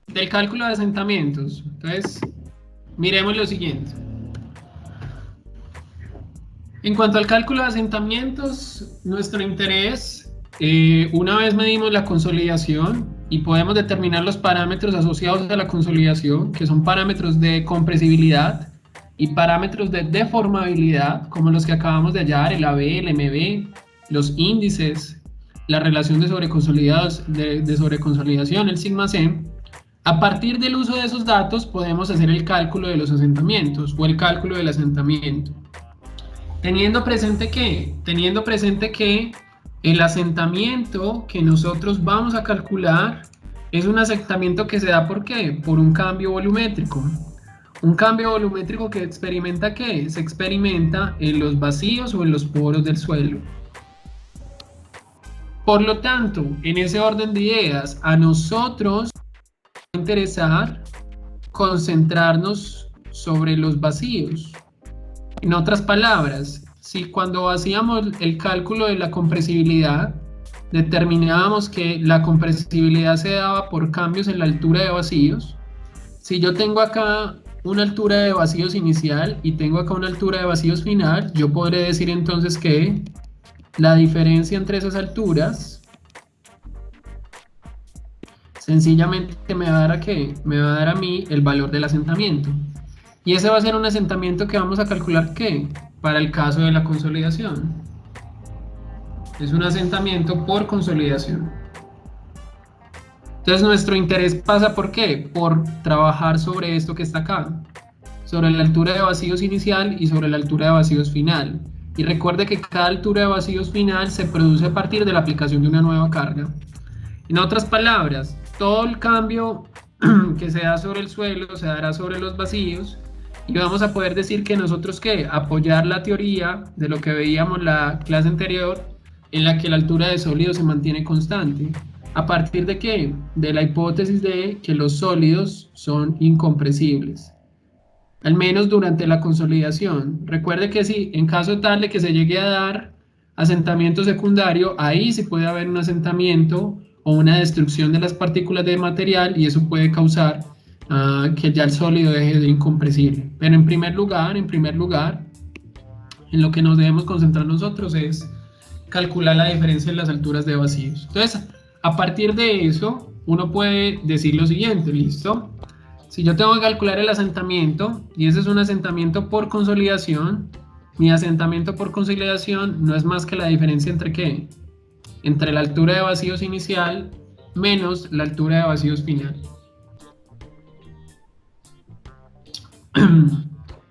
del cálculo de asentamientos. Entonces, miremos lo siguiente. En cuanto al cálculo de asentamientos, nuestro interés, una vez medimos la consolidación y podemos determinar los parámetros asociados a la consolidación, que son parámetros de compresibilidad y parámetros de deformabilidad, como los que acabamos de hallar, el AB, el MB, los índices, la relación de sobreconsolidación, el sigma C. A partir del uso de esos datos podemos hacer el cálculo de los asentamientos o el cálculo del asentamiento. Teniendo presente que el asentamiento que nosotros vamos a calcular es un asentamiento que se da ¿por qué? Por un cambio volumétrico. Un cambio volumétrico que experimenta ¿qué? Se experimenta en los vacíos o en los poros del suelo. Por lo tanto, en ese orden de ideas, a nosotros nos va a interesar concentrarnos sobre los vacíos. En otras palabras, si cuando hacíamos el cálculo de la compresibilidad, determinábamos que la compresibilidad se daba por cambios en la altura de vacíos, si yo tengo acá una altura de vacíos inicial y tengo acá una altura de vacíos final, yo podré decir entonces que la diferencia entre esas alturas sencillamente me va a dar a qué? Me va a dar a mí el valor del asentamiento. Y ese va a ser un asentamiento que vamos a calcular ¿qué? Para el caso de la consolidación. Es un asentamiento por consolidación. Entonces nuestro interés pasa ¿por qué? Por trabajar sobre esto que está acá. Sobre la altura de vacíos inicial y sobre la altura de vacíos final. Y recuerde que cada altura de vacíos final se produce a partir de la aplicación de una nueva carga. En otras palabras, todo el cambio que se da sobre el suelo se dará sobre los vacíos y vamos a poder decir que nosotros ¿qué? Apoyar la teoría de lo que veíamos la clase anterior en la que la altura de sólidos se mantiene constante. ¿A partir de qué? De la hipótesis de que los sólidos son incompresibles, al menos durante la consolidación. Recuerde que si en caso tal de que se llegue a dar asentamiento secundario, ahí sí puede haber un asentamiento o una destrucción de las partículas de material y eso puede causar que ya el sólido deje de ser incompresible. Pero en primer lugar, en lo que nos debemos concentrar nosotros es calcular la diferencia en las alturas de vacíos. Entonces, a partir de eso, uno puede decir lo siguiente, ¿listo? Si yo tengo que calcular el asentamiento, y ese es un asentamiento por consolidación, mi asentamiento por consolidación no es más que la diferencia entre ¿qué? Entre la altura de vacíos inicial menos la altura de vacíos final.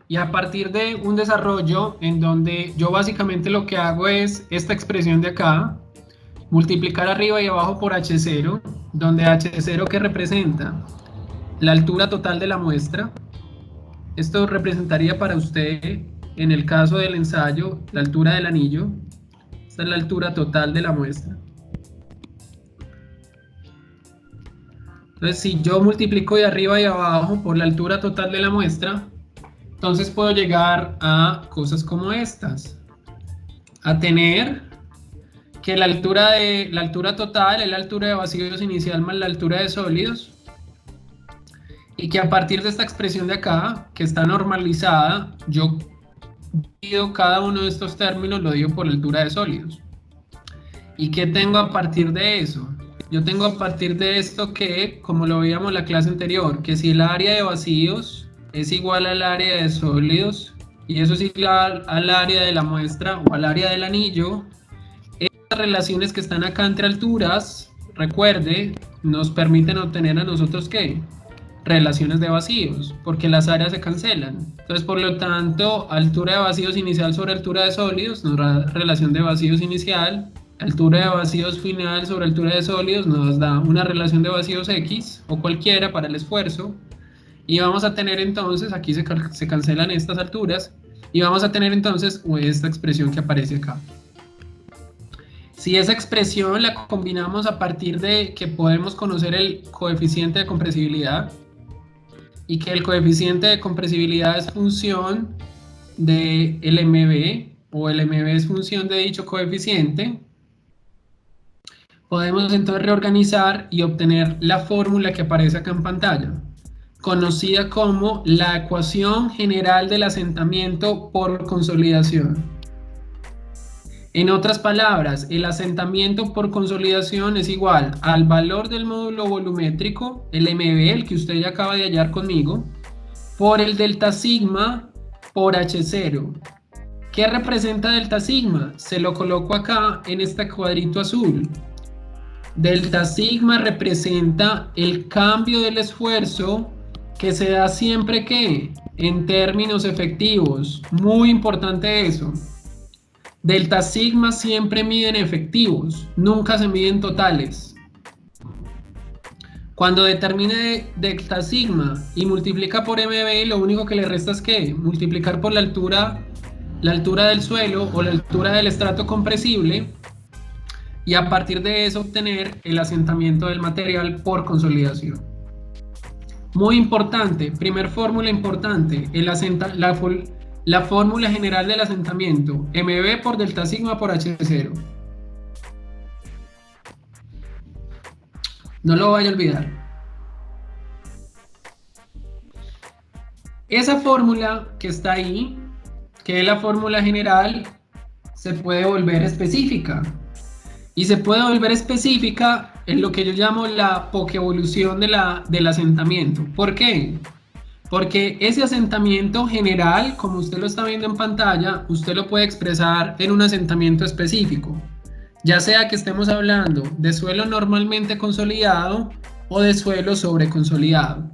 Y a partir de un desarrollo en donde yo básicamente lo que hago es esta expresión de acá, multiplicar arriba y abajo por H0, donde H0 ¿qué representa? La altura total de la muestra. Esto representaría para usted, en el caso del ensayo, la altura del anillo. Esta es la altura total de la muestra. Entonces, si yo multiplico de arriba y abajo por la altura total de la muestra, entonces puedo llegar a cosas como estas. A tener que la altura total es la altura de vacíos inicial más la altura de sólidos. Y que a partir de esta expresión de acá, que está normalizada, yo divido cada uno de estos términos, lo divido por la altura de sólidos. ¿Y qué tengo a partir de eso? Yo tengo a partir de esto que, como lo veíamos en la clase anterior, que si el área de vacíos es igual al área de sólidos, y eso es igual al área de la muestra o al área del anillo, estas relaciones que están acá entre alturas, recuerde, nos permiten obtener a nosotros ¿qué? Relaciones de vacíos, porque las áreas se cancelan. Entonces, por lo tanto, altura de vacíos inicial sobre altura de sólidos nos da relación de vacíos inicial, altura de vacíos final sobre altura de sólidos nos da una relación de vacíos X o cualquiera para el esfuerzo. Y vamos a tener entonces, aquí se cancelan estas alturas, y vamos a tener entonces esta expresión que aparece acá. Si esa expresión la combinamos a partir de que podemos conocer el coeficiente de compresibilidad, y que el coeficiente de compresibilidad es función del MB o el MB es función de dicho coeficiente, Podemos entonces reorganizar y obtener la fórmula que aparece acá en pantalla, conocida como la ecuación general del asentamiento por consolidación. En otras palabras, el asentamiento por consolidación es igual al valor del módulo volumétrico, el MB, el que usted ya acaba de hallar conmigo, por el delta sigma por H0. ¿Qué representa delta sigma? Se lo coloco acá en este cuadrito azul. Delta sigma representa el cambio del esfuerzo que se da siempre que en términos efectivos. Muy importante eso. Delta sigma siempre mide en efectivos, nunca se mide en totales. Cuando determine delta sigma y multiplica por MB, lo único que le resta es que multiplicar por la altura del suelo o la altura del estrato compresible, y a partir de eso obtener el asentamiento del material por consolidación. Muy importante, primer fórmula importante, la fórmula general del asentamiento, MB por delta sigma por H0. No lo vaya a olvidar. Esa fórmula que está ahí, que es la fórmula general, se puede volver específica. Y se puede volver específica en lo que yo llamo la pokevolución del asentamiento. ¿Por qué? Porque ese asentamiento general, como usted lo está viendo en pantalla, usted lo puede expresar en un asentamiento específico. Ya sea que estemos hablando de suelo normalmente consolidado o de suelo sobreconsolidado.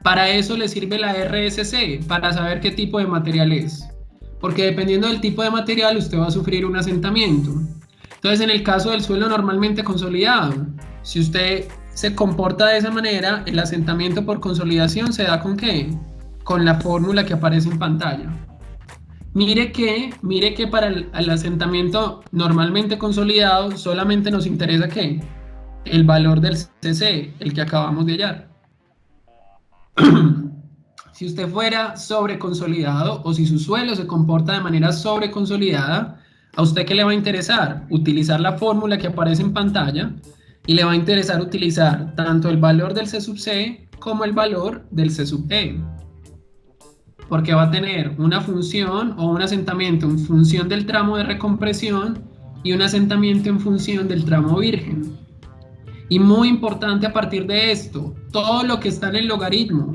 Para eso le sirve la RSC, para saber qué tipo de material es. Porque dependiendo del tipo de material, usted va a sufrir un asentamiento. Entonces, en el caso del suelo normalmente consolidado, si usted se comporta de esa manera, el asentamiento por consolidación se da ¿con qué? Con la fórmula que aparece en pantalla. Mire que para el asentamiento normalmente consolidado solamente nos interesa ¿qué? El valor del CC, el que acabamos de hallar. Si usted fuera sobreconsolidado o si su suelo se comporta de manera sobreconsolidada, ¿a usted qué le va a interesar? Utilizar la fórmula que aparece en pantalla y le va a interesar utilizar tanto el valor del C sub C como el valor del C sub E. Porque va a tener una función o un asentamiento en función del tramo de recompresión y un asentamiento en función del tramo virgen. Y muy importante a partir de esto, todo lo que está en el logaritmo,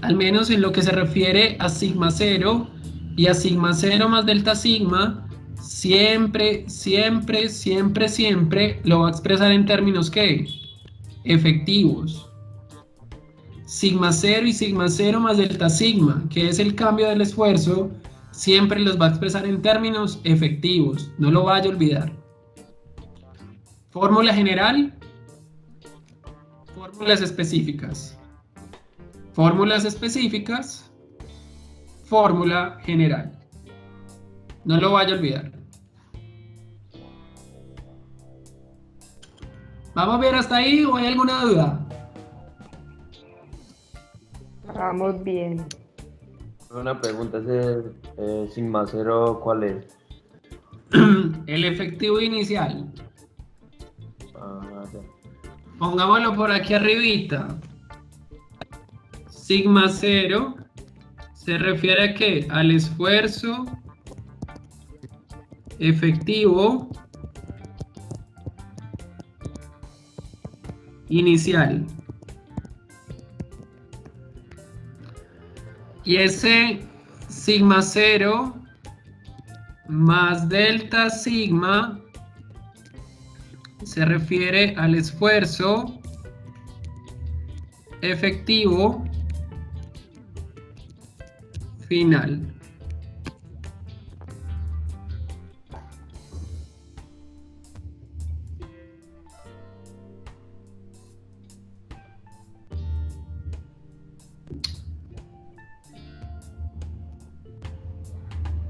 al menos en lo que se refiere a sigma 0 y a sigma 0 más delta sigma, siempre lo va a expresar en términos ¿qué? Efectivos. Sigma 0 y sigma 0 más delta sigma, que es el cambio del esfuerzo, siempre los va a expresar en términos efectivos. No lo vaya a olvidar. Fórmula general. Fórmulas específicas. Fórmulas específicas. Fórmula general. No lo vaya a olvidar. ¿Vamos bien hasta ahí o hay alguna duda? Vamos bien. Una pregunta, ese sigma cero, ¿cuál es? El efectivo inicial. Ya. Pongámoslo por aquí arribita. Sigma 0 se refiere a ¿qué? Al esfuerzo efectivo inicial. Y ese sigma 0 más delta sigma se refiere al esfuerzo efectivo final.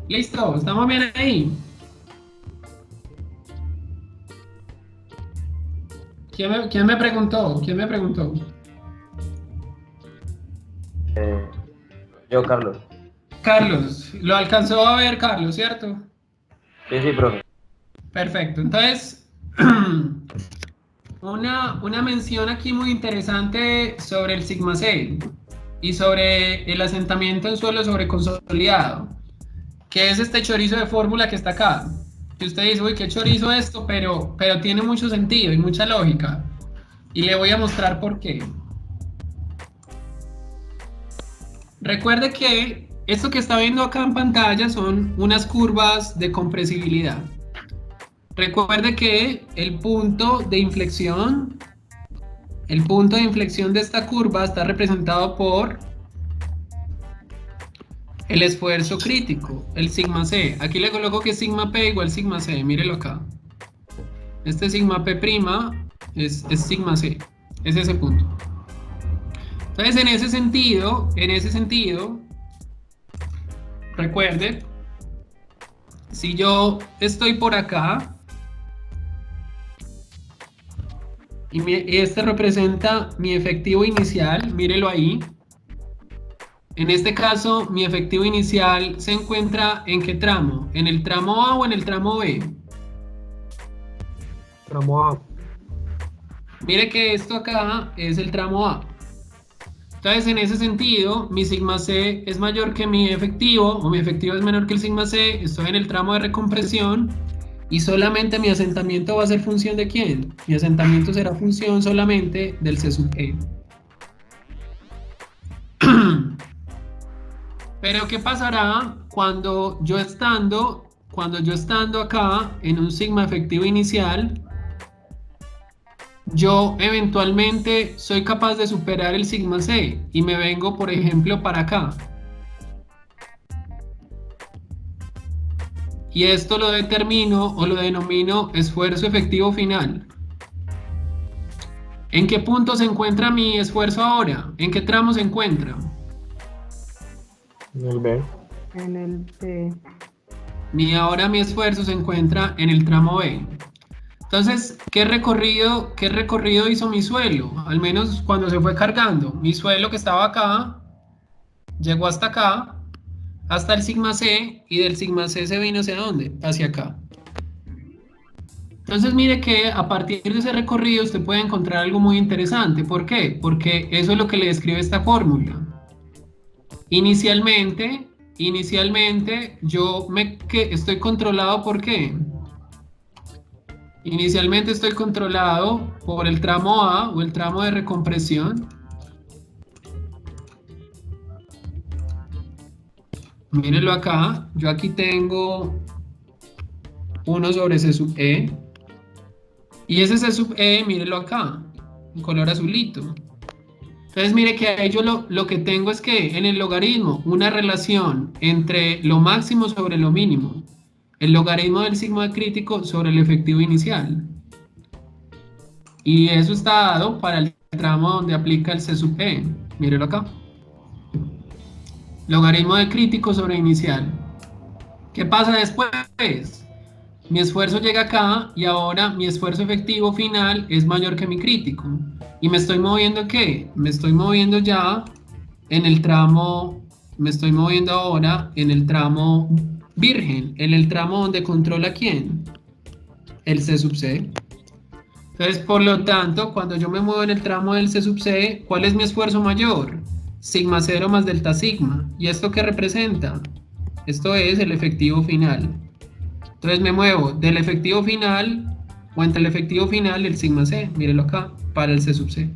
Listo, estamos bien ahí. ¿Quién me preguntó? ¿Quién me preguntó? Yo, Carlos. Carlos, lo alcanzó a ver Carlos, ¿cierto? Sí, profe. Perfecto, entonces una mención aquí muy interesante sobre el sigma C y sobre el asentamiento en suelo sobreconsolidado, que es este chorizo de fórmula que está acá. Que usted dice, uy, qué chorizo esto, pero tiene mucho sentido y mucha lógica. Y le voy a mostrar por qué. Recuerde que esto que está viendo acá en pantalla son unas curvas de compresibilidad. Recuerde que el punto de inflexión de esta curva está representado por el esfuerzo crítico, el sigma C. Aquí le coloco que sigma P igual sigma C, mírelo acá. Este sigma P' es sigma C, es ese punto. Entonces, en ese sentido, recuerde, si yo estoy por acá, y este representa mi efectivo inicial, mírelo ahí. En este caso, mi efectivo inicial se encuentra ¿en qué tramo? ¿En el tramo A o en el tramo B? Tramo A. Mire que esto acá es el tramo A. Entonces, en ese sentido, mi sigma C es mayor que mi efectivo, o mi efectivo es menor que el sigma C, estoy en el tramo de recompresión, y solamente mi asentamiento va a ser función ¿de quién? Mi asentamiento será función solamente del C sub E. Pero ¿qué pasará cuando yo estando acá en un sigma efectivo inicial, yo eventualmente soy capaz de superar el sigma C y me vengo, por ejemplo, para acá? Y esto lo determino o lo denomino esfuerzo efectivo final. ¿En qué punto se encuentra mi esfuerzo ahora? ¿En qué tramo se encuentra? En el B. En el B. Ahora mi esfuerzo se encuentra en el tramo B. Entonces, ¿qué recorrido hizo mi suelo? Al menos cuando se fue cargando. Mi suelo que estaba acá, llegó hasta acá, hasta el sigma C, y del sigma C se vino ¿hacia dónde? Hacia acá. Entonces mire que a partir de ese recorrido usted puede encontrar algo muy interesante. ¿Por qué? Porque eso es lo que le describe esta fórmula. Inicialmente yo estoy controlado ¿por qué? Inicialmente estoy controlado por el tramo A o el tramo de recompresión. Mírenlo acá, yo aquí tengo 1 sobre C sub E. Y ese C sub E, mírenlo acá, en color azulito. Entonces mire que ahí yo lo que tengo es que en el logaritmo, una relación entre lo máximo sobre lo mínimo. El logaritmo del sigma crítico sobre el efectivo inicial. Y eso está dado para el tramo donde aplica el C sub E. Mírelo acá. Logaritmo de crítico sobre inicial. ¿Qué pasa después? Mi esfuerzo llega acá y ahora mi esfuerzo efectivo final es mayor que mi crítico. ¿Y me estoy moviendo qué? Me estoy moviendo ya en el tramo, me estoy moviendo ahora en el tramo virgen, en el tramo donde controla ¿quién? El C sub C. Entonces, por lo tanto, cuando yo me muevo en el tramo del C sub C, ¿cuál es mi esfuerzo mayor? Sigma 0 más delta sigma. ¿Y esto qué representa? Esto es el efectivo final. Entonces me muevo del efectivo final o entre el efectivo final del sigma C, mírenlo acá, para el C sub C.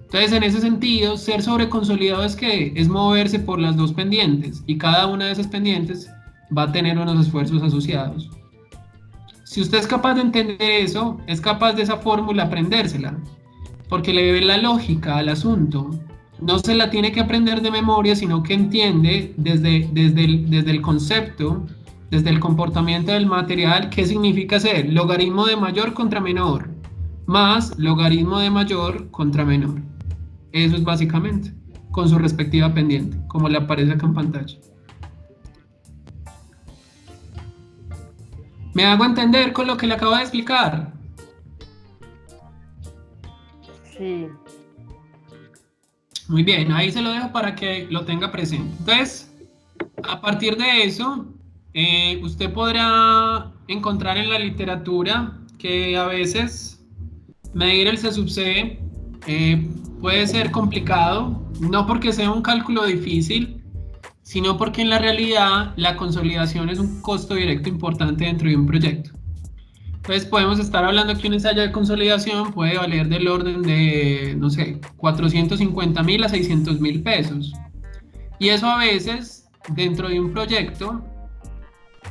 Entonces, en ese sentido, ser sobreconsolidado es que es moverse por las dos pendientes y cada una de esas pendientes va a tener unos esfuerzos asociados. Si usted es capaz de entender eso, es capaz de esa fórmula aprendérsela, porque le ve la lógica al asunto. No se la tiene que aprender de memoria, sino que entiende desde el concepto, desde el comportamiento del material, qué significa hacer logaritmo de mayor contra menor, más logaritmo de mayor contra menor. Eso es básicamente, con su respectiva pendiente, como le aparece acá en pantalla. ¿Me hago entender con lo que le acabo de explicar? Sí. Muy bien, ahí se lo dejo para que lo tenga presente. Entonces, a partir de eso, usted podrá encontrar en la literatura que a veces medir el C sub C puede ser complicado, no porque sea un cálculo difícil, sino porque en la realidad la consolidación es un costo directo importante dentro de un proyecto. Entonces podemos estar hablando que un ensayo de consolidación puede valer del orden de, no sé, 450.000 a 600.000 pesos. Y eso a veces, dentro de un proyecto,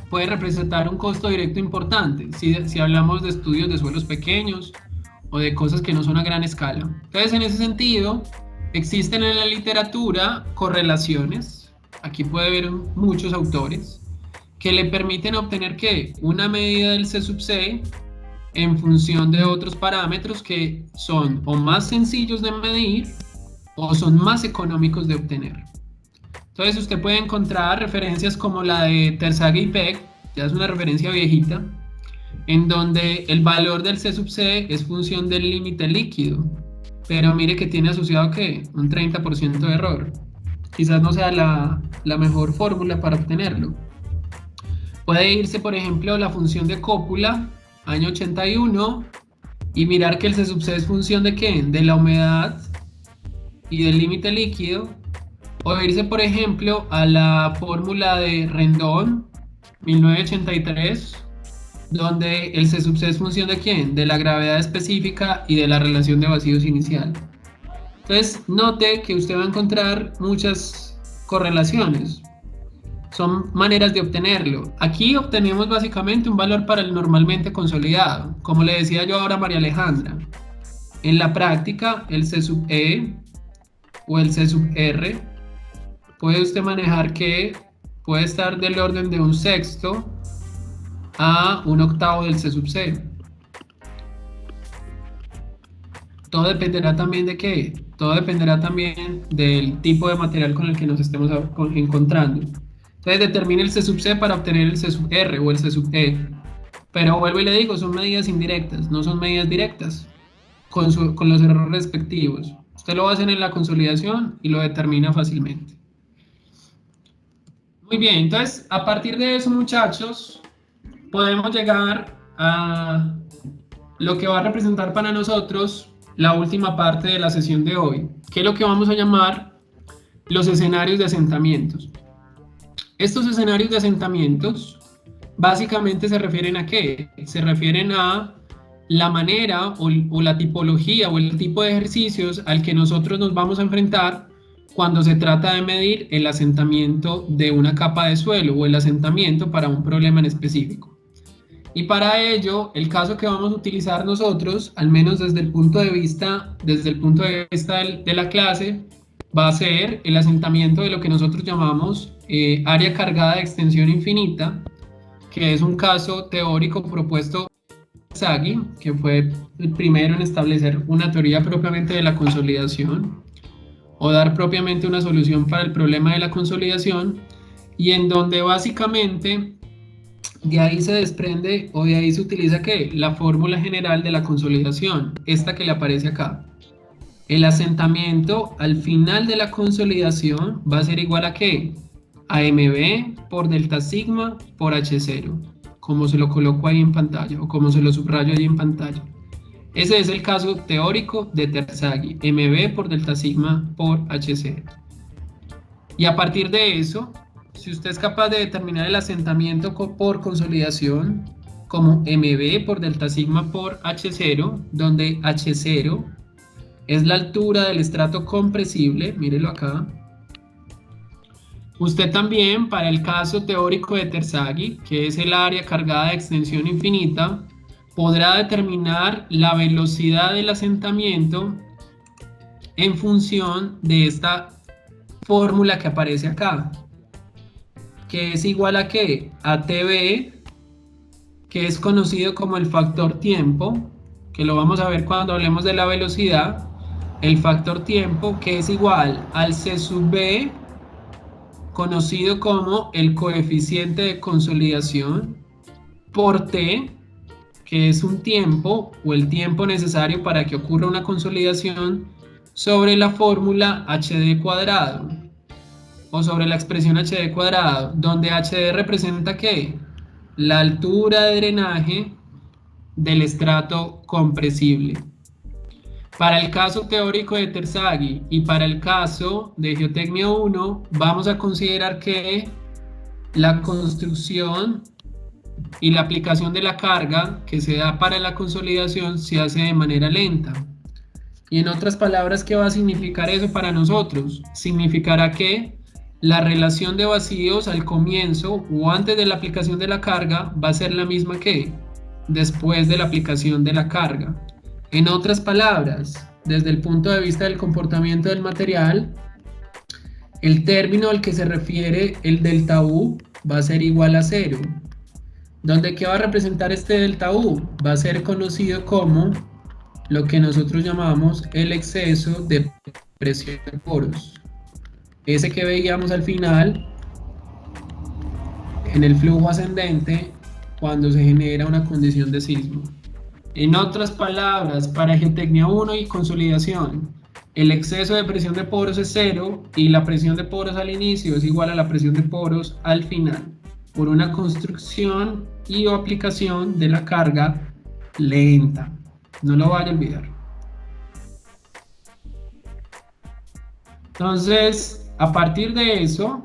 puede representar un costo directo importante, si hablamos de estudios de suelos pequeños o de cosas que no son a gran escala. Entonces, en ese sentido, existen en la literatura correlaciones, aquí puede ver muchos autores, que le permiten obtener que una medida del C sub C en función de otros parámetros que son o más sencillos de medir o son más económicos de obtener. Entonces usted puede encontrar referencias como la de Terzaghi y Peck, ya es una referencia viejita, en donde el valor del C sub C es función del límite líquido, pero mire que tiene asociado que un 30% de error. Quizás no sea la mejor fórmula para obtenerlo. Puede irse, por ejemplo, a la función de cópula, año 81, y mirar que el C sub C es función de ¿qué? De la humedad y del límite líquido. O irse, por ejemplo, a la fórmula de Rendón, 1983, donde el C sub C es función de ¿quién? De la gravedad específica y de la relación de vacíos inicial. Entonces, note que usted va a encontrar muchas correlaciones. Son maneras de obtenerlo. Aquí obtenemos básicamente un valor para el normalmente consolidado. Como le decía yo ahora a María Alejandra, en la práctica el C sub E o el C sub R puede usted manejar que puede estar del orden de un sexto a un octavo del C sub C. Todo dependerá también de qué. Todo dependerá también del tipo de material con el que nos estemos encontrando. Entonces determine el C sub C para obtener el C sub R o el C sub E. Pero vuelvo y le digo, son medidas indirectas, no son medidas directas con los errores respectivos. Usted lo va a hacer en la consolidación y lo determina fácilmente. Muy bien, entonces a partir de eso, muchachos, podemos llegar a lo que va a representar para nosotros la última parte de la sesión de hoy, que es lo que vamos a llamar los escenarios de asentamientos. Estos escenarios de asentamientos básicamente se refieren a ¿qué? Se refieren a la manera o la tipología o el tipo de ejercicios al que nosotros nos vamos a enfrentar cuando se trata de medir el asentamiento de una capa de suelo o el asentamiento para un problema en específico. Y para ello, el caso que vamos a utilizar nosotros, al menos desde el punto de vista de la clase, va a ser el asentamiento de lo que nosotros llamamos área cargada de extensión infinita, que es un caso teórico propuesto por Terzaghi, que fue el primero en establecer una teoría propiamente de la consolidación, o dar propiamente una solución para el problema de la consolidación, y en donde básicamente de ahí se desprende o de ahí se utiliza ¿qué? La fórmula general de la consolidación, esta que le aparece acá. El asentamiento al final de la consolidación va a ser igual a ¿qué? A MB por delta sigma por H0, como se lo coloco ahí en pantalla o como se lo subrayo ahí en pantalla. Ese es el caso teórico de Terzaghi, MB por delta sigma por H0. Y a partir de eso, si usted es capaz de determinar el asentamiento por consolidación como MB por delta sigma por H0, donde H0 es la altura del estrato compresible, mírelo acá. Usted también, para el caso teórico de Terzaghi, que es el área cargada de extensión infinita, podrá determinar la velocidad del asentamiento en función de esta fórmula que aparece acá, que es igual a ¿qué? A TB, que es conocido como el factor tiempo, que lo vamos a ver cuando hablemos de la velocidad, el factor tiempo, que es igual al C sub B, conocido como el coeficiente de consolidación, por T, que es un tiempo o el tiempo necesario para que ocurra una consolidación, sobre la fórmula HD cuadrado o sobre la expresión HD cuadrado, donde HD representa ¿qué? La altura de drenaje del estrato compresible. Para el caso teórico de Terzaghi y para el caso de Geotecnia 1, vamos a considerar que la construcción y la aplicación de la carga que se da para la consolidación se hace de manera lenta. Y en otras palabras, ¿qué va a significar eso para nosotros? Significará que la relación de vacíos al comienzo o antes de la aplicación de la carga va a ser la misma que después de la aplicación de la carga. En otras palabras, desde el punto de vista del comportamiento del material, el término al que se refiere el delta U va a ser igual a 0. ¿Dónde qué va a representar este delta U? Va a ser conocido como lo que nosotros llamamos el exceso de presión de poros. Ese que veíamos al final en el flujo ascendente cuando se genera una condición de sismo. En otras palabras, para Geotecnia 1 y consolidación, el exceso de presión de poros es 0 y la presión de poros al inicio es igual a la presión de poros al final, por una construcción y o aplicación de la carga lenta. No lo vaya a olvidar. Entonces, a partir de eso,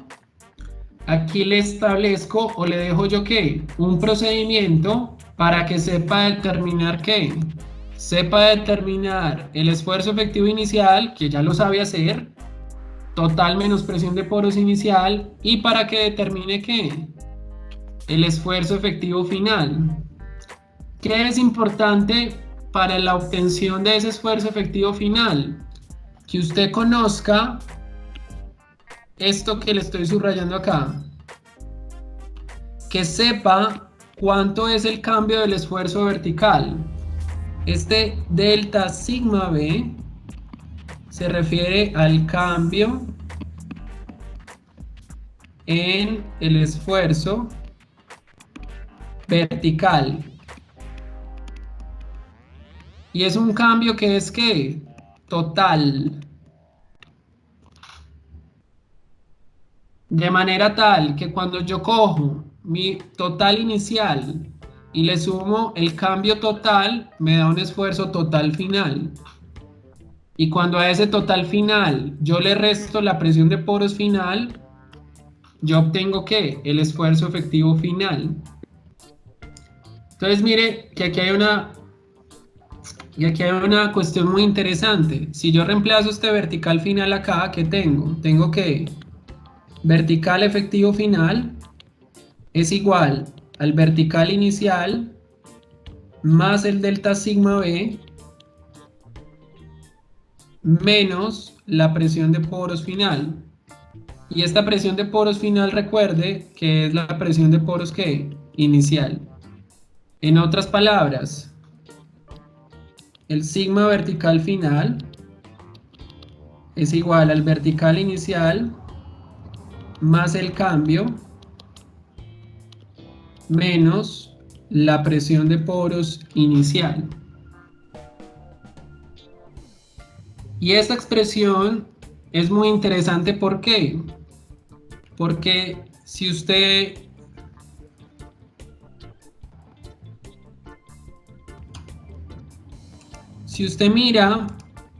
aquí le establezco o le dejo yo ¿qué? Un procedimiento para que sepa determinar ¿qué? Sepa determinar el esfuerzo efectivo inicial, que ya lo sabe hacer, total menos presión de poros inicial, y para que determine ¿qué? El esfuerzo efectivo final. ¿Qué es importante para la obtención de ese esfuerzo efectivo final? Que usted conozca esto que le estoy subrayando acá, que sepa cuánto es el cambio del esfuerzo vertical. Este delta sigma B se refiere al cambio en el esfuerzo vertical. Y es un cambio que es ¿qué? Total. De manera tal que cuando yo cojo mi total inicial y le sumo el cambio total, me da un esfuerzo total final. Y cuando a ese total final yo le resto la presión de poros final, yo obtengo ¿qué? El esfuerzo efectivo final. Entonces mire que aquí hay una cuestión muy interesante. Si yo reemplazo este vertical final acá, ¿qué tengo? Tengo que vertical efectivo final es igual al vertical inicial más el delta sigma B menos la presión de poros final. Y esta presión de poros final, recuerde que es la presión de poros ¿qué? Inicial. En otras palabras, el sigma vertical final es igual al vertical inicial más el cambio menos la presión de poros inicial. Y esta expresión es muy interesante, ¿por qué? Porque si usted mira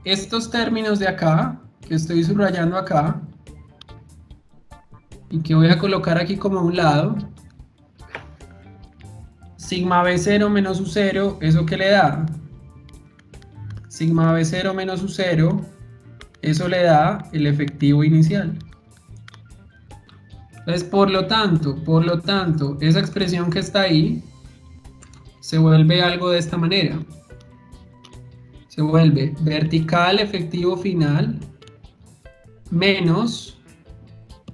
estos términos de acá, que estoy subrayando acá, y que voy a colocar aquí como a un lado, sigma B0 menos U0, ¿eso qué le da? Sigma B0 menos U0, eso le da el efectivo inicial. Entonces, por lo tanto, esa expresión que está ahí se vuelve algo de esta manera. Se vuelve vertical efectivo final menos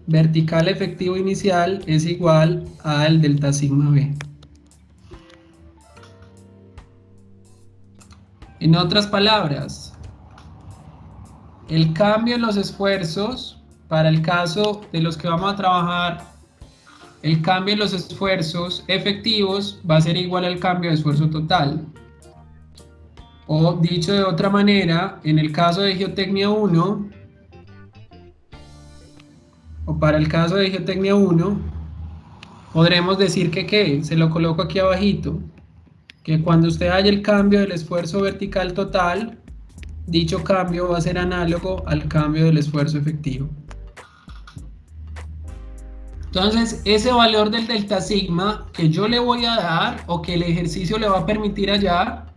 vertical efectivo inicial es igual al delta sigma B. En otras palabras, el cambio en los esfuerzos, para el caso de los que vamos a trabajar, el cambio en los esfuerzos efectivos va a ser igual al cambio de esfuerzo total. O dicho de otra manera, en el caso de Geotecnia 1, o para el caso de Geotecnia 1, podremos decir que ¿qué? Se lo coloco aquí abajito, que cuando usted haya el cambio del esfuerzo vertical total, dicho cambio va a ser análogo al cambio del esfuerzo efectivo. Entonces, ese valor del delta sigma que yo le voy a dar o que el ejercicio le va a permitir hallar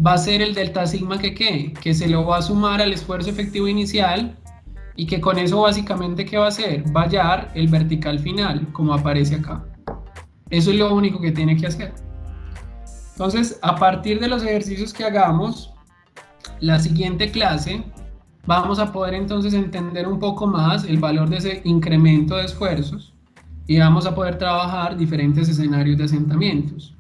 va a ser el delta sigma que se lo va a sumar al esfuerzo efectivo inicial y que con eso básicamente ¿qué va a hacer? Va a hallar el vertical final, como aparece acá. Eso es lo único que tiene que hacer. Entonces, a partir de los ejercicios que hagamos, la siguiente clase, vamos a poder entonces entender un poco más el valor de ese incremento de esfuerzos y vamos a poder trabajar diferentes escenarios de asentamientos.